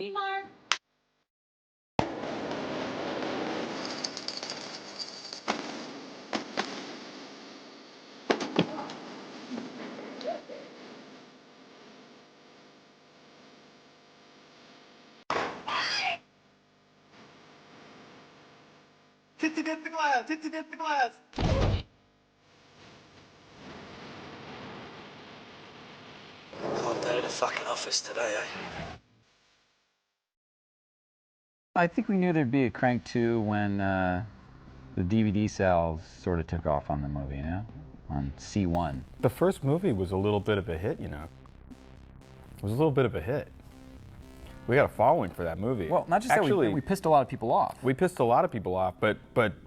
Mark. Hit the glass! Hit the glass! Hard day at the fucking office today, eh? I think we knew there'd be a Crank 2 when the DVD sales sort of took off on the movie, you know? On C1. The first movie was a little bit of a hit, you know? It was a little bit of a hit. We got a following for that movie. Well, not just Actually, that, we pissed a lot of people off. we pissed a lot of people off, but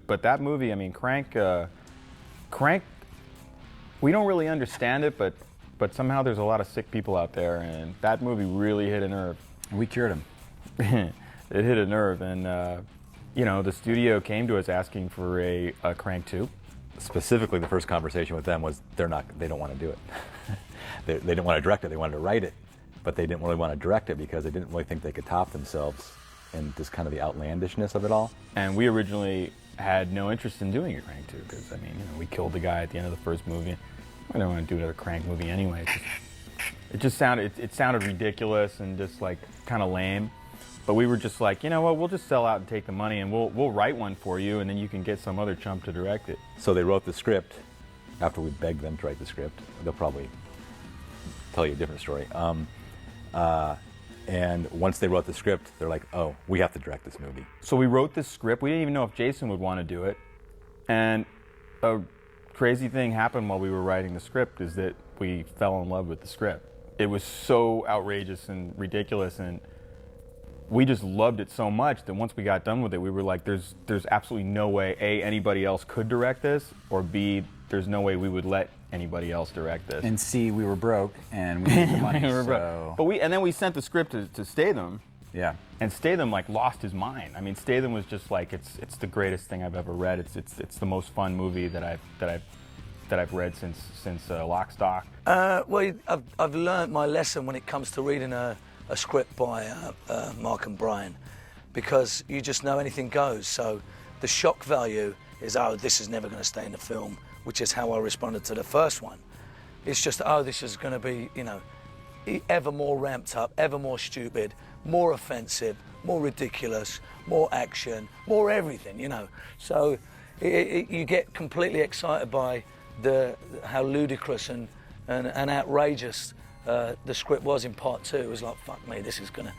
that movie, I mean, Crank, we don't really understand it, but somehow there's a lot of sick people out there, and that movie really hit a nerve. And we cured him. It hit a nerve, and you know, the studio came to us asking for a Crank 2. Specifically, the first conversation with them was they don't want to do it. They didn't want to direct it, they wanted to write it, but they didn't really want to direct it because they didn't really think they could top themselves in just kind of the outlandishness of it all. And we originally had no interest in doing a Crank 2 because, I mean, you know, we killed the guy at the end of the first movie. I don't want to do another Crank movie anyway. It just sounded ridiculous and just like kind of lame. But we were just like, you know what, we'll just sell out and take the money and we'll write one for you and then you can get some other chump to direct it. So they wrote the script after we begged them to write the script. They'll probably tell you a different story. And once they wrote the script, they're like, oh, we have to direct this movie. So we wrote this script. We didn't even know if Jason would want to do it. And a crazy thing happened while we were writing the script is that we fell in love with the script. It was so outrageous and ridiculous, and we just loved it so much that once we got done with it, we were like, there's absolutely no way, A, anybody else could direct this, or B, there's no way we would let anybody else direct this. And C, we were broke and we needed the money. We were broke. So... But then we sent the script to Statham. Yeah. And Statham like lost his mind. I mean, Statham was just like, it's the greatest thing I've ever read. It's the most fun movie that I've read since Lock, Stock. Well, I've learned my lesson when it comes to reading a script by Mark and Brian, because you just know anything goes. So the shock value is, oh, this is never going to stay in the film, which is how I responded to the first one. It's just, oh, this is going to be, you know, ever more ramped up, ever more stupid, more offensive, more ridiculous, more action, more everything, you know. So you get completely excited by how ludicrous and outrageous the script was in part two. It was like, fuck me, this is gonna,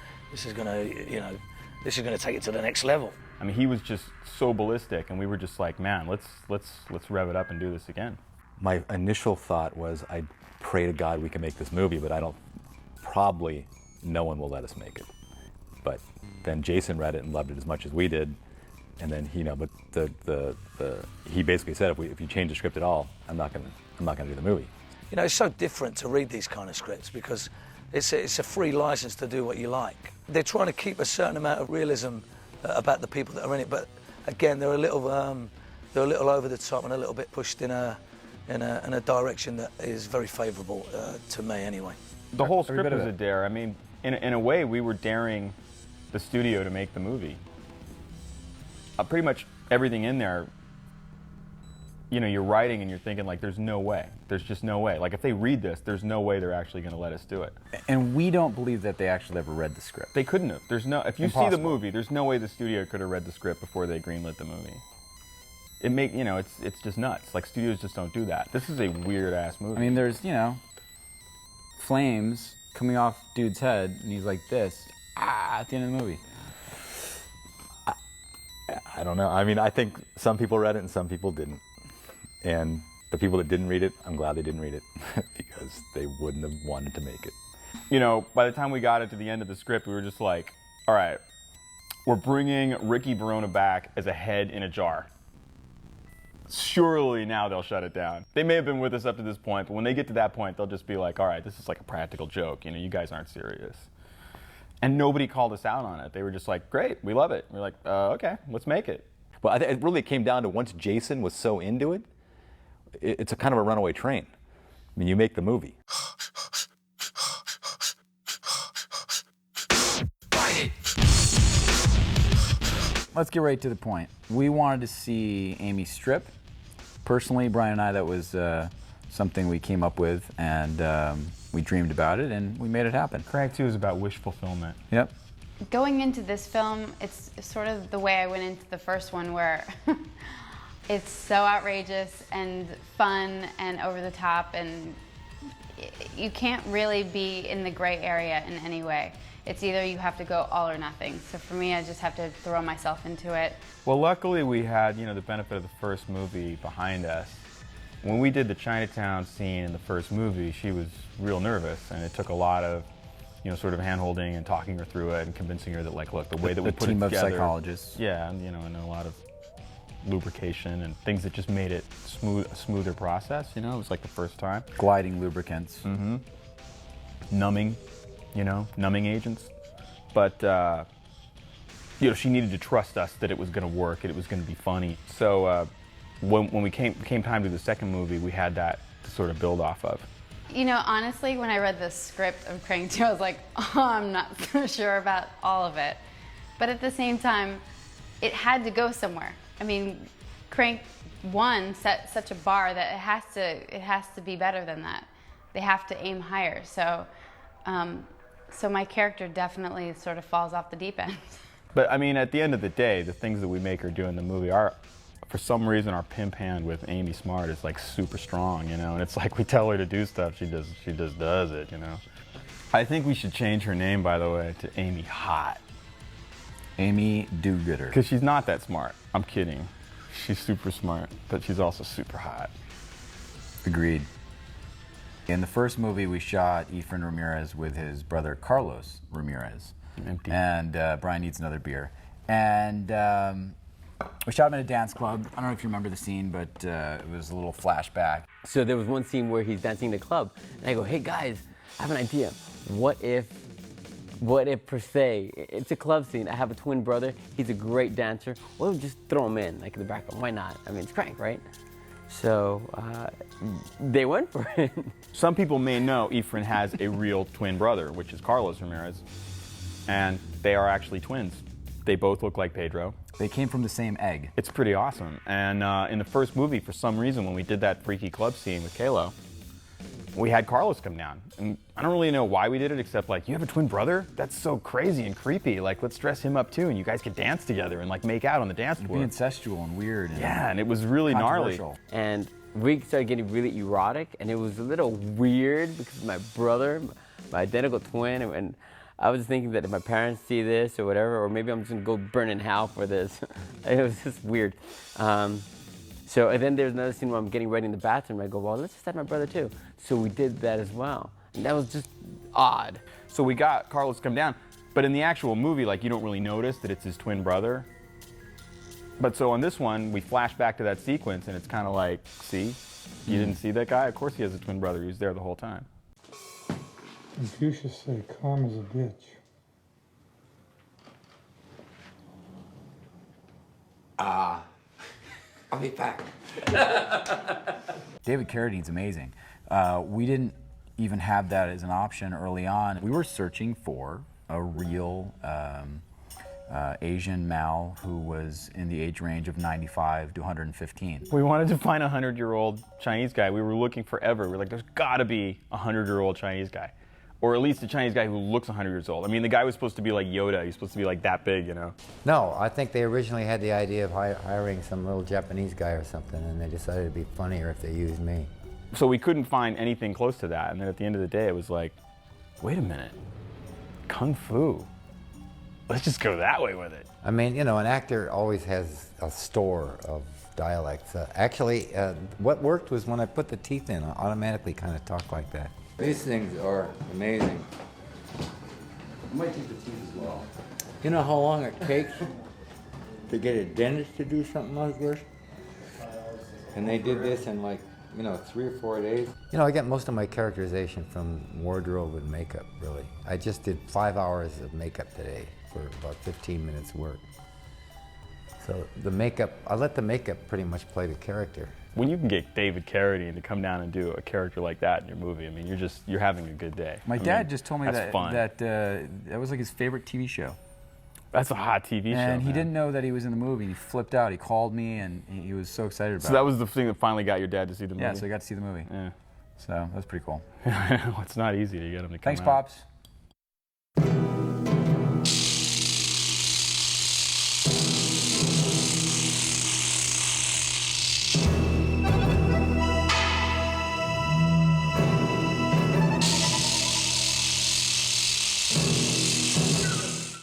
you know, this is gonna take it to the next level. I mean, he was just so ballistic, and we were just like, man, let's rev it up and do this again. My initial thought was, I pray to God we can make this movie, but probably no one will let us make it. But then Jason read it and loved it as much as we did, and then but he basically said, if you change the script at all, I'm not gonna do the movie. You know, it's so different to read these kind of scripts because it's a free license to do what you like. They're trying to keep a certain amount of realism about the people that are in it, but again, they're a little over the top and a little bit pushed in a direction that is very favourable to me, anyway. The whole script was a dare. I mean, in a way, we were daring the studio to make the movie. Pretty much everything in there, you know, you're writing and you're thinking like, there's no way. There's just no way. Like, if they read this, there's no way they're actually going to let us do it. And we don't believe that they actually ever read the script. They couldn't have. If you Impossible. see the movie, there's no way the studio could have read the script before they greenlit the movie. It's just nuts. Like, studios just don't do that. This is a weird ass movie. I mean, there's, you know, flames coming off dude's head, and he's like this, at the end of the movie. I don't know. I mean, I think some people read it and some people didn't. And the people that didn't read it, I'm glad they didn't read it because they wouldn't have wanted to make it. You know, by the time we got it to the end of the script, we were just like, all right, we're bringing Ricky Verona back as a head in a jar. Surely now they'll shut it down. They may have been with us up to this point, but when they get to that point, they'll just be like, all right, this is like a practical joke. You know, you guys aren't serious. And nobody called us out on it. They were just like, great, we love it. We're like, okay, let's make it. Well, it really came down to once Jason was so into it, it's a kind of a runaway train. I mean, you make the movie. Bite let's get right to the point. We wanted to see Amy strip. Personally, Brian and I, that was something we came up with, and we dreamed about it, and we made it happen. Crank 2 is about wish fulfillment. Yep. Going into this film, it's sort of the way I went into the first one, where it's so outrageous and fun and over the top, and you can't really be in the gray area in any way. It's either you have to go all or nothing. So for me, I just have to throw myself into it. Well, luckily we had, the benefit of the first movie behind us. When we did the Chinatown scene in the first movie, she was real nervous, and it took a lot of, sort of hand-holding and talking her through it and convincing her that, like, look, the way that we put it together. A team of psychologists. Yeah, and, and a lot of lubrication and things that just made it a smoother process, It was like the first time. Gliding lubricants. Mm-hmm. Numbing, numbing agents. But, she needed to trust us that it was going to work and it was going to be funny. So when we came time to the second movie, we had that to sort of build off of. Honestly, when I read the script of Crank 2, I was like, oh, I'm not so sure about all of it. But at the same time, it had to go somewhere. I mean, Crank 1 set such a bar that it has to be better than that. They have to aim higher. So, so my character definitely sort of falls off the deep end. But I mean, at the end of the day, the things that we make her do in the movie are, for some reason, our pimp hand with Amy Smart is like super strong, and it's like we tell her to do stuff, she just does it, I think we should change her name, by the way, to Amy Hot. Amy Do-Gooder. Because she's not that smart. I'm kidding. She's super smart, but she's also super hot. Agreed. In the first movie, we shot Efren Ramirez with his brother Carlos Ramirez. Empty. And Brian needs another beer. And we shot him at a dance club. I don't know if you remember the scene, but it was a little flashback. So there was one scene where he's dancing in the club, and I go, hey guys, I have an idea. What if per se, it's a club scene, I have a twin brother, he's a great dancer, well, just throw him in, like in the background, why not? I mean, it's Crank, right? So they went for it. Some people may know Efren has a real twin brother, which is Carlos Ramirez, and they are actually twins. They both look like Pedro. They came from the same egg. It's pretty awesome. And in the first movie, for some reason, when we did that freaky club scene with Kalo, we had Carlos come down. And I don't really know why we did it, except like, you have a twin brother? That's so crazy and creepy. Like, let's dress him up too, and you guys could dance together and like make out on the dance floor. It'd be incestual and weird. And yeah, and it was really gnarly. And we started getting really erotic, and it was a little weird because my brother, my identical twin, and I was thinking that if my parents see this or whatever, or maybe I'm just gonna go burn in hell for this. It was just weird. So and then there's another scene where I'm getting ready in the bathroom. I go, well, let's just add my brother too. So we did that as well. And that was just odd. So we got Carlos to come down, but in the actual movie, like, you don't really notice that it's his twin brother. But so on this one, we flash back to that sequence, and it's kind of like, see, you didn't see that guy? Of course he has a twin brother. He was there the whole time. Confucius say, calm as a bitch. I'll be back. David Carradine's amazing. We didn't even have that as an option early on. We were searching for a real Asian Mal who was in the age range of 95 to 115. We wanted to find a 100-year-old Chinese guy. We were looking forever. We're like, there's gotta be a 100-year-old Chinese guy. Or at least a Chinese guy who looks 100 years old. I mean, the guy was supposed to be like Yoda. He's supposed to be like that big, No, I think they originally had the idea of hiring some little Japanese guy or something, and they decided it'd be funnier if they used me. So we couldn't find anything close to that. And then at the end of the day, it was like, wait a minute, Kung Fu. Let's just go that way with it. I mean, an actor always has a store of dialects. Actually, what worked was when I put the teeth in, I automatically kind of talk like that. These things are amazing. I might take the teeth as well. You know how long it takes to get a dentist to do something like this? And they did this in like, 3 or 4 days. I get most of my characterization from wardrobe and makeup, really. I just did 5 hours of makeup today for about 15 minutes work. So the makeup, I let the makeup pretty much play the character. When you can get David Carradine to come down and do a character like that in your movie, I mean, you're having a good day. My dad just told me that that was like his favorite TV show. That's a hot TV show. And he man. didn't know that he was in the movie. He flipped out. He called me, and he was so excited about it. So that was the thing that finally got your dad to see the movie? Yeah, so he got to see the movie. Yeah. So that was pretty cool. Well, it's not easy to get him to come Thanks, out. Pops.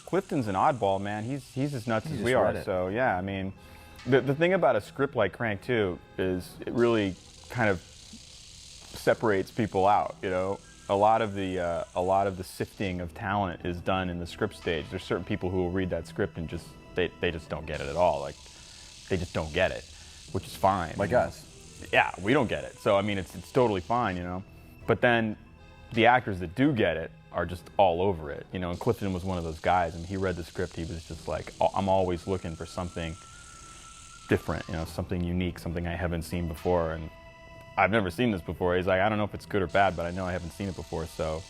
Clifton's an oddball, man. He's as nuts as we just are. read it. So yeah, I mean, the thing about a script like Crank 2 is it really kind of separates people out. You know, a lot of the sifting of talent is done in the script stage. There's certain people who will read that script and just they just don't get it at all. Like they just don't get it, which is fine. Like us. Yeah, we don't get it. So I mean, it's totally fine, you know. But then the actors that do get it are just all over it, you know. And Clifton was one of those guys. I mean, he read the script. He was just like, I'm always looking for something different, you know, something unique, something I haven't seen before. And I've never seen this before. He's like, I don't know if it's good or bad, but I know I haven't seen it before. So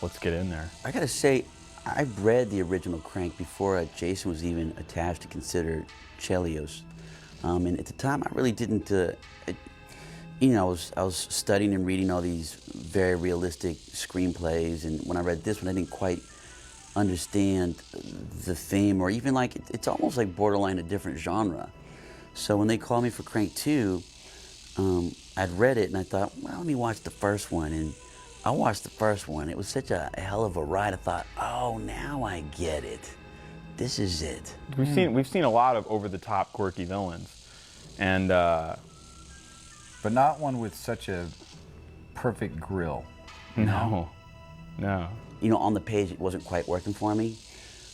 let's get in there. I gotta say, I've read the original Crank before Jason was even attached to consider Chelios. And at the time, I really didn't, you know, I was studying and reading all these very realistic screenplays, and when I read this one, I didn't quite understand the theme, or even like, it's almost like borderline a different genre. So when they called me for Crank 2, I'd read it and I thought, well, let me watch the first one. And I watched the first one. It was such a hell of a ride. I thought, oh, now I get it. This is it. We've seen a lot of over-the-top, quirky villains, and But not one with such a perfect grill. no. You know, on the page, it wasn't quite working for me.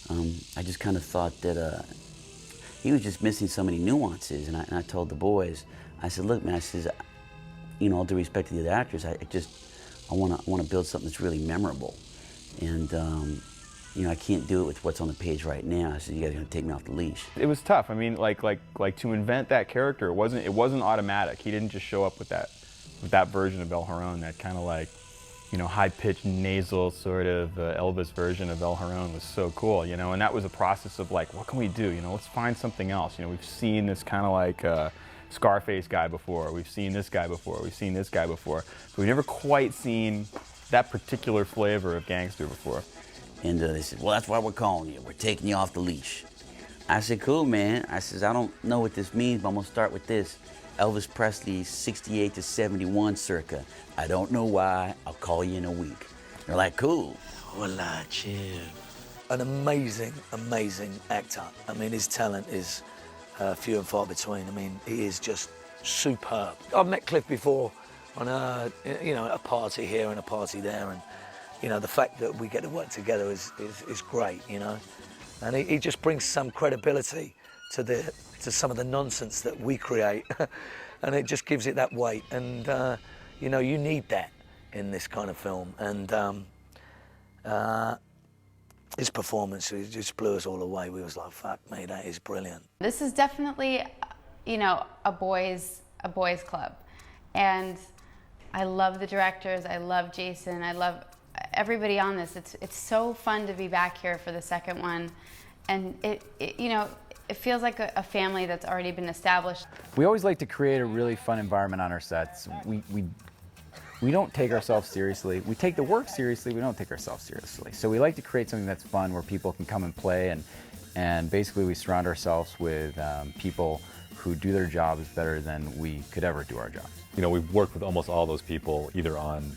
I just kind of thought that he was just missing so many nuances. And I told the boys, I said, look, man, I says, you know, all due respect to the other actors, I want to build something that's really memorable. And, you know, I can't do it with what's on the page right now. I said, you guys are going to take me off the leash. It was tough. I mean, like to invent that character, it wasn't automatic. He didn't just show up with that version of El Jarón, that kind of like, you know, high-pitched nasal sort of Elvis version of El Jarón was so cool, you know. And that was a process of like, what can we do? You know, let's find something else. You know, we've seen this kind of like Scarface guy before. We've seen this guy before. We've seen this guy before. But we've never quite seen that particular flavor of gangster before. And they said, well, that's why we're calling you. We're taking you off the leash. I said, cool, man. I says, I don't know what this means, but I'm going to start with this. Elvis Presley, 68 to 71 circa. I don't know why. I'll call you in a week. They're like, cool. Hola, chill. An amazing, amazing actor. I mean, his talent is few and far between. I mean, he is just superb. I've met Cliff before on you know, a party here and a party there, and you know, the fact that we get to work together is great, you know. And he just brings some credibility to some of the nonsense that we create, and it just gives it that weight. And you know, you need that in this kind of film. And his performance, he just blew us all away. We was like, fuck me, that is brilliant. This is definitely, you know, a boys club. And I love the directors, I love Jason, I love everybody on this. It's so fun to be back here for the second one. And it you know, it feels like a family that's already been established. We always like to create a really fun environment on our sets. We don't take ourselves seriously. We take the work seriously, we don't take ourselves seriously. So we like to create something that's fun where people can come and play, and basically we surround ourselves with people who do their jobs better than we could ever do our jobs. You know, we've worked with almost all those people, either on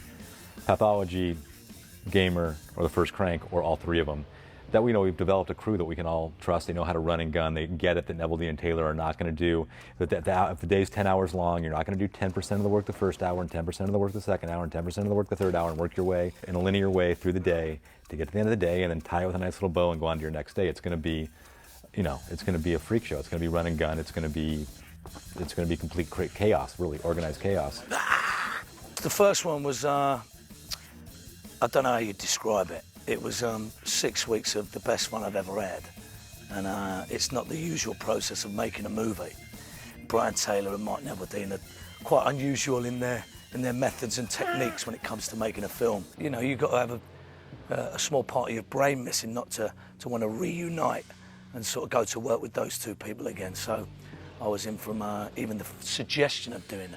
Pathology, Gamer, or the first Crank, or all three of them. That we know we've developed a crew that we can all trust. They know how to run and gun. They get it that Neville, Dean, and Taylor are not going to do. If the day's 10 hours long, you're not going to do 10% of the work the first hour, and 10% of the work the second hour, and 10% of the work the third hour, and work your way in a linear way through the day to get to the end of the day, and then tie it with a nice little bow and go on to your next day. It's going to be, you know, it's going to be a freak show. It's going to be run and gun. It's going to be complete chaos, really organized chaos. The first one was, I don't know how you'd describe it. It was 6 weeks of the best fun I've ever had. And it's not the usual process of making a movie. Brian Taylor and Mike Neville are quite unusual in their methods and techniques when it comes to making a film. You know, you've got to have a small part of your brain missing not to want to reunite and sort of go to work with those two people again. So I was in from even the suggestion of doing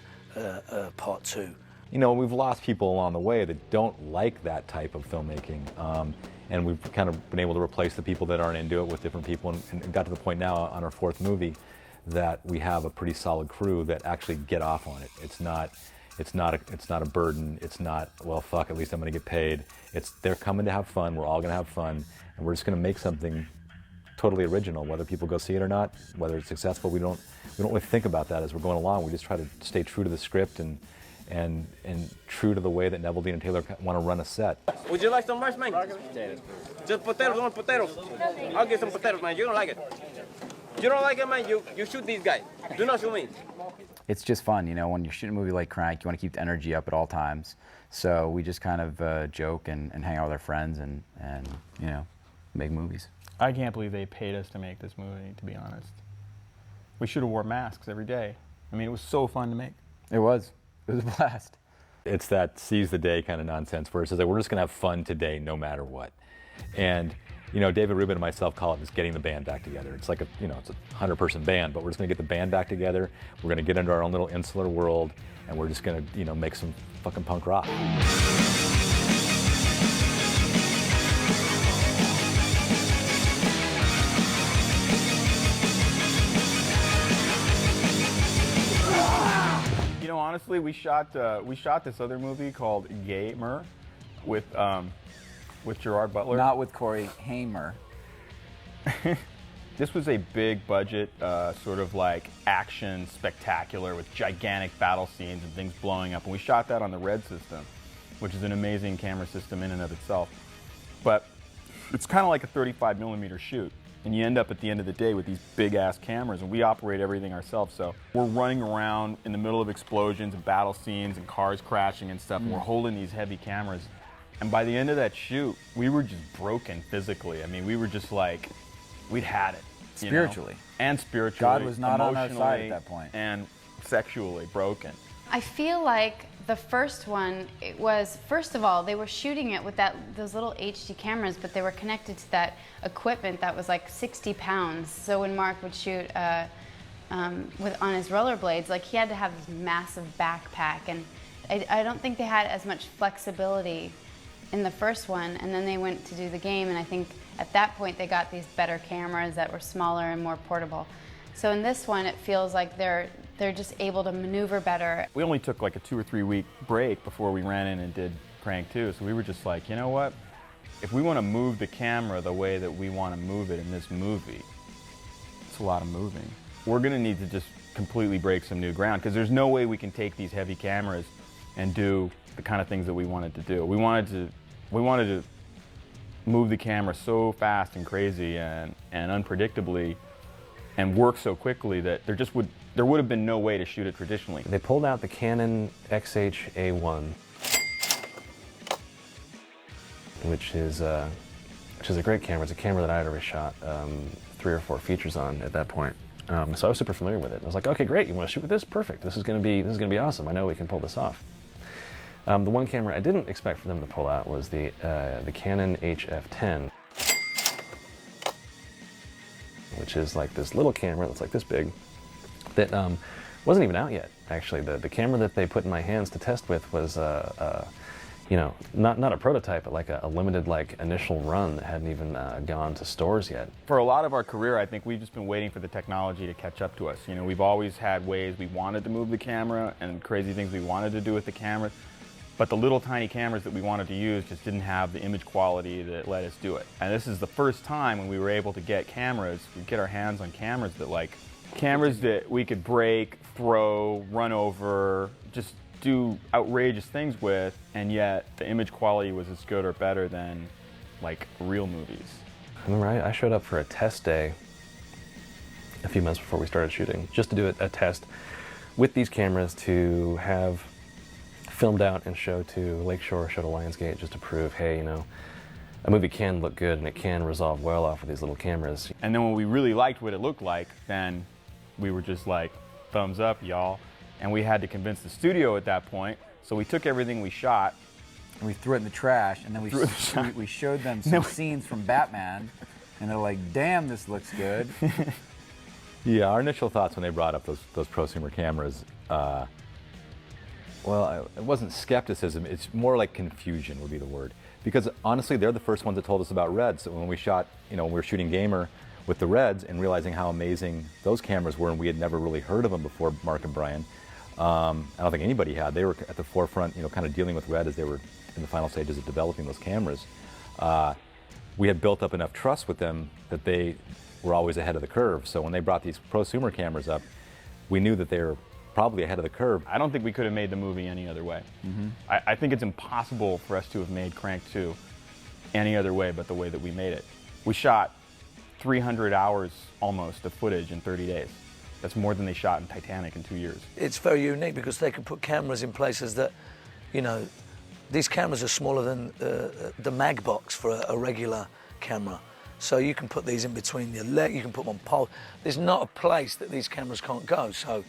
part 2. You know, we've lost people along the way that don't like that type of filmmaking. And we've kind of been able to replace the people that aren't into it with different people, and got to the point now on our 4th movie that we have a pretty solid crew that actually get off on it. It's not a burden. It's not, well, fuck, at least I'm going to get paid. They're coming to have fun. We're all going to have fun, and we're just going to make something totally original. Whether people go see it or not, whether it's successful, we don't really think about that as we're going along. We just try to stay true to the script and true to the way that Neville, Dean, and Taylor want to run a set. Would you like some rice, man? Potatoes. Just potatoes on potatoes. I'll get some potatoes, man. You don't like it. You don't like it, man, you shoot these guys. Do not shoot me. It's just fun, you know, when you're shooting a movie like Crank, you want to keep the energy up at all times. So we just kind of joke and hang out with our friends and, you know, make movies. I can't believe they paid us to make this movie, to be honest. We should have wore masks every day. I mean, it was so fun to make. It was a blast. It's that seize the day kind of nonsense where it says that we're just going to have fun today no matter what. And you know, David Rubin and myself call it just getting the band back together. It's like it's a 100-person band, but we're just gonna get the band back together. We're gonna get into our own little insular world, and we're just gonna, you know, make some fucking punk rock. You know, honestly, we shot this other movie called Gamer with Gerard Butler. Not with Corey Hamer. This was a big budget, sort of like action spectacular with gigantic battle scenes and things blowing up. And we shot that on the Red system, which is an amazing camera system in and of itself. But it's kind of like a 35mm shoot. And you end up at the end of the day with these big ass cameras, and we operate everything ourselves. So we're running around in the middle of explosions and battle scenes and cars crashing and stuff, and we're holding these heavy cameras. And by the end of that shoot, we were just broken physically. I mean, we were just like, we'd had it. Spiritually. You know? And spiritually. God was not on our side at that point. And sexually broken. I feel like the first one, it was, first of all, they were shooting it with those little HD cameras, but they were connected to that equipment that was like 60 pounds. So when Mark would shoot on his rollerblades, like he had to have this massive backpack, and I don't think they had as much flexibility in the first one, and then they went to do the game, and I think at that point they got these better cameras that were smaller and more portable. So in this one, it feels like they're just able to maneuver better. We only took like a 2 or 3 week break before we ran in and did Crank 2, so we were just like, you know what? If we want to move the camera the way that we want to move it in this movie, it's a lot of moving. We're going to need to just completely break some new ground, because there's no way we can take these heavy cameras and do the kind of things that we wanted to do. We wanted to move the camera so fast and crazy and unpredictably, and work so quickly that there would have been no way to shoot it traditionally. They pulled out the Canon XH-A1, which is a great camera. It's a camera that I had already shot 3 or 4 features on at that point. So I was super familiar with it. I was like, okay, great, you want to shoot with this? Perfect. This is gonna be awesome. I know we can pull this off. The one camera I didn't expect for them to pull out was the Canon HF10, which is like this little camera that's like this big, that wasn't even out yet, actually. The camera that they put in my hands to test with was, you know, not a prototype, but like a limited initial run that hadn't even gone to stores yet. For a lot of our career, I think we've just been waiting for the technology to catch up to us. You know, we've always had ways we wanted to move the camera and crazy things we wanted to do with the camera, but the little tiny cameras that we wanted to use just didn't have the image quality that let us do it. And this is the first time when we were able to get our hands on cameras that we could break, throw, run over, just do outrageous things with, and yet the image quality was as good or better than like real movies. I remember I showed up for a test day a few months before we started shooting, just to do a test with these cameras to have filmed out and show to Lakeshore, show to Lionsgate, just to prove, hey, you know, a movie can look good and it can resolve well off of these little cameras. And then when we really liked what it looked like, then we were just like, thumbs up, y'all. And we had to convince the studio at that point, so we took everything we shot, and we threw it in the trash, and then we showed them some scenes from Batman, and they're like, damn, this looks good. Yeah, our initial thoughts when they brought up those prosumer cameras, well, it wasn't skepticism, it's more like confusion would be the word. Because honestly, they're the first ones that told us about Reds. So when we shot, when we were shooting Gamer with the Reds and realizing how amazing those cameras were, and we had never really heard of them before, Mark and Brian. I don't think anybody had. They were at the forefront, kind of dealing with Red as they were in the final stages of developing those cameras. We had built up enough trust with them that they were always ahead of the curve. So when they brought these prosumer cameras up, we knew that they were probably ahead of the curve. I don't think we could have made the movie any other way. I think it's impossible for us to have made Crank 2 any other way but the way that we made it. We shot 300 hours almost of footage in 30 days. That's more than they shot in Titanic in 2 years. It's very unique because they can put cameras in places that, these cameras are smaller than the mag box for a regular camera. So you can put these in between your leg, you can put them on pole. There's not a place that these cameras can't go. So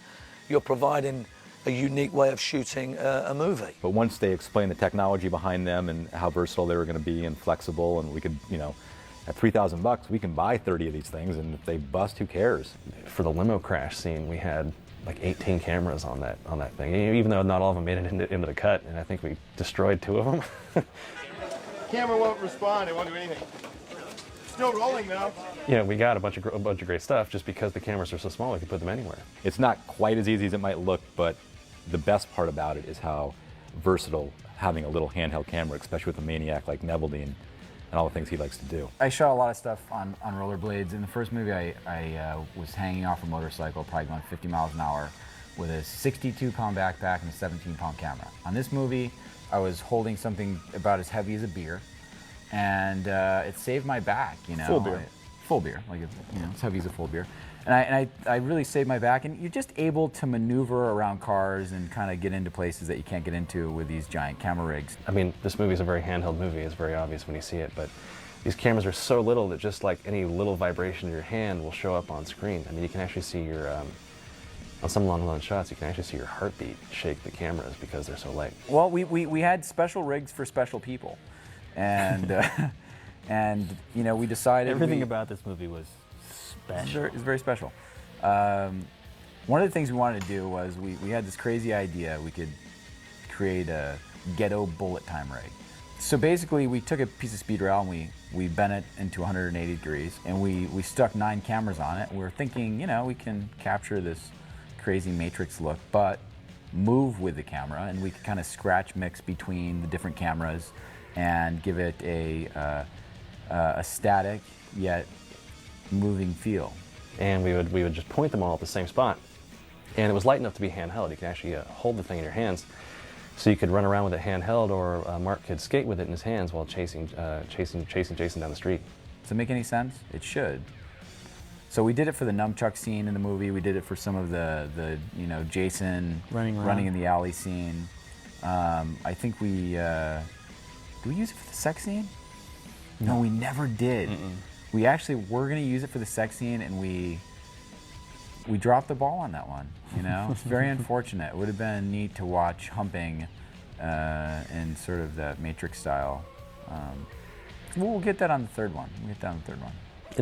you're providing a unique way of shooting a movie. But once they explained the technology behind them and how versatile they were going to be and flexible, and we could, at $3,000, we can buy 30 of these things, and if they bust, who cares? For the limo crash scene, we had like 18 cameras on that thing, even though not all of them made it into the cut, and I think we destroyed 2 of them. Camera won't respond. It won't do anything. Still rolling though. We got a bunch of great stuff just because the cameras are so small we can put them anywhere. It's not quite as easy as it might look, but the best part about it is how versatile having a little handheld camera, especially with a maniac like Neveldine, and all the things he likes to do. I shot a lot of stuff on rollerblades. In the first movie, I was hanging off a motorcycle, probably going 50 miles an hour, with a 62-pound backpack and a 17-pound camera. On this movie, I was holding something about as heavy as a beer, and it saved my back, Full beer. Full beer, like as heavy as a full beer. And I really saved my back, and you're just able to maneuver around cars and kind of get into places that you can't get into with these giant camera rigs. I mean, this movie is a very handheld movie. It's very obvious when you see it, but these cameras are so little that just like any little vibration in your hand will show up on screen. I mean, you can actually see your, on some long shots, you can actually see your heartbeat shake the cameras because they're so light. Well, we had special rigs for special people, and and we decided Everything about this movie was special. It's very special. One of the things we wanted to do was we had this crazy idea we could create a ghetto bullet time rig. So basically, we took a piece of speed rail and we bent it into 180 degrees, and we stuck 9 cameras on it. We were thinking, we can capture this crazy matrix look, but move with the camera, and we could kind of scratch mix between the different cameras and give it a static yet moving feel. And we would just point them all at the same spot. And it was light enough to be handheld. You could actually hold the thing in your hands. So you could run around with it handheld, or Mark could skate with it in his hands while chasing Jason down the street. Does it make any sense? It should. So we did it for the nunchuck scene in the movie. We did it for some of the Jason running in the alley scene. I think we did we use it for the sex scene? No, we never did. We actually were going to use it for the sex scene, and we dropped the ball on that one. It's very unfortunate. It would have been neat to watch humping in sort of that Matrix style. We'll get that on the third one. And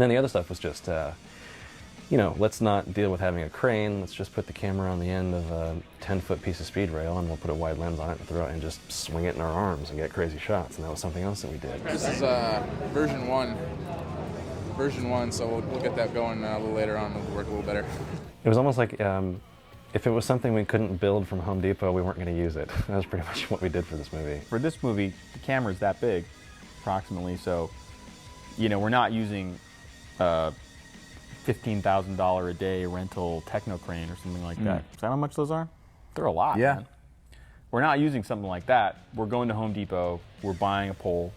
then the other stuff was just, let's not deal with having a crane. Let's just put the camera on the end of a 10-foot piece of speed rail, and we'll put a wide lens on it and throw it and just swing it in our arms and get crazy shots. And that was something else that we did. This is version 1, so we'll get that going a little later on. It'll work a little better. It was almost like if it was something we couldn't build from Home Depot, we weren't going to use it. That was pretty much what we did for this movie. For this movie, the camera's that big, approximately, so we're not using $15,000 a day rental techno crane or something like that. Is that how much those are? They're a lot. Yeah. Man. We're not using something like that. We're going to Home Depot, we're buying a pole,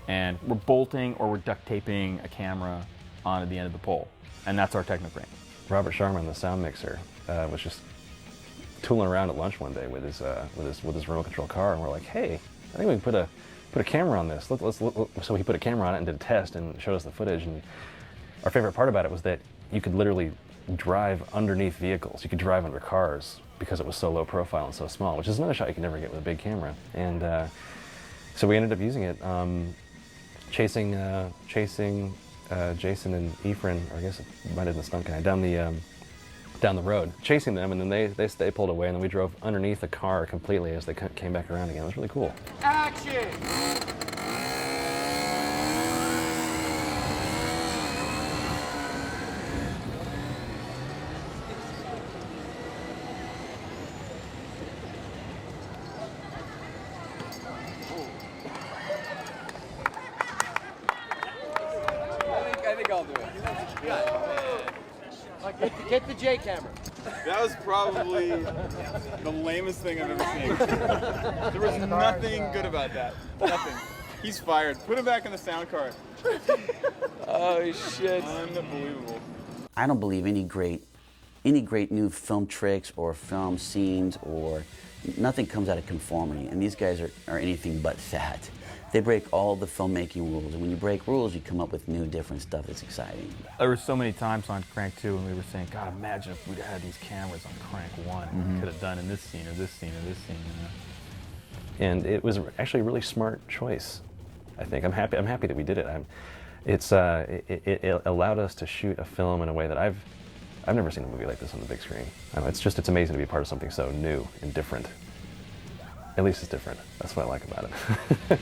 and we're bolting or we're duct taping a camera onto the end of the pole, and that's our techno crane. Robert Sharman, the sound mixer, was just tooling around at lunch one day with his remote control car, and we're like, hey, I think we can put a camera on this. So he put a camera on it and did a test and showed us the footage. And our favorite part about it was that you could literally drive underneath vehicles. You could drive under cars because it was so low profile and so small, which is another shot you can never get with a big camera. And so we ended up using it, chasing Jason and Ephraim, or I guess it might have been the stunt guy, down the road, chasing them, and then they pulled away, and then we drove underneath the car completely as they came back around again. It was really cool. Action! I think I'll do it. Get the J camera. That was probably the lamest thing I've ever seen. There was nothing good about that. Nothing. He's fired. Put him back in the sound card. Oh shit. Unbelievable. I don't believe any great new film tricks or film scenes or nothing comes out of conformity. And these guys are anything but that. They break all the filmmaking rules, and when you break rules, you come up with new, different stuff that's exciting. There were so many times on Crank 2 when we were saying, God, imagine if we'd had these cameras on Crank 1. We could have done in this scene or this scene or this scene. You know? And it was actually a really smart choice, I think. I'm happy that we did it. It allowed us to shoot a film in a way that I've never seen a movie like this on the big screen. It's amazing to be part of something so new and different. At least it's different. That's what I like about it.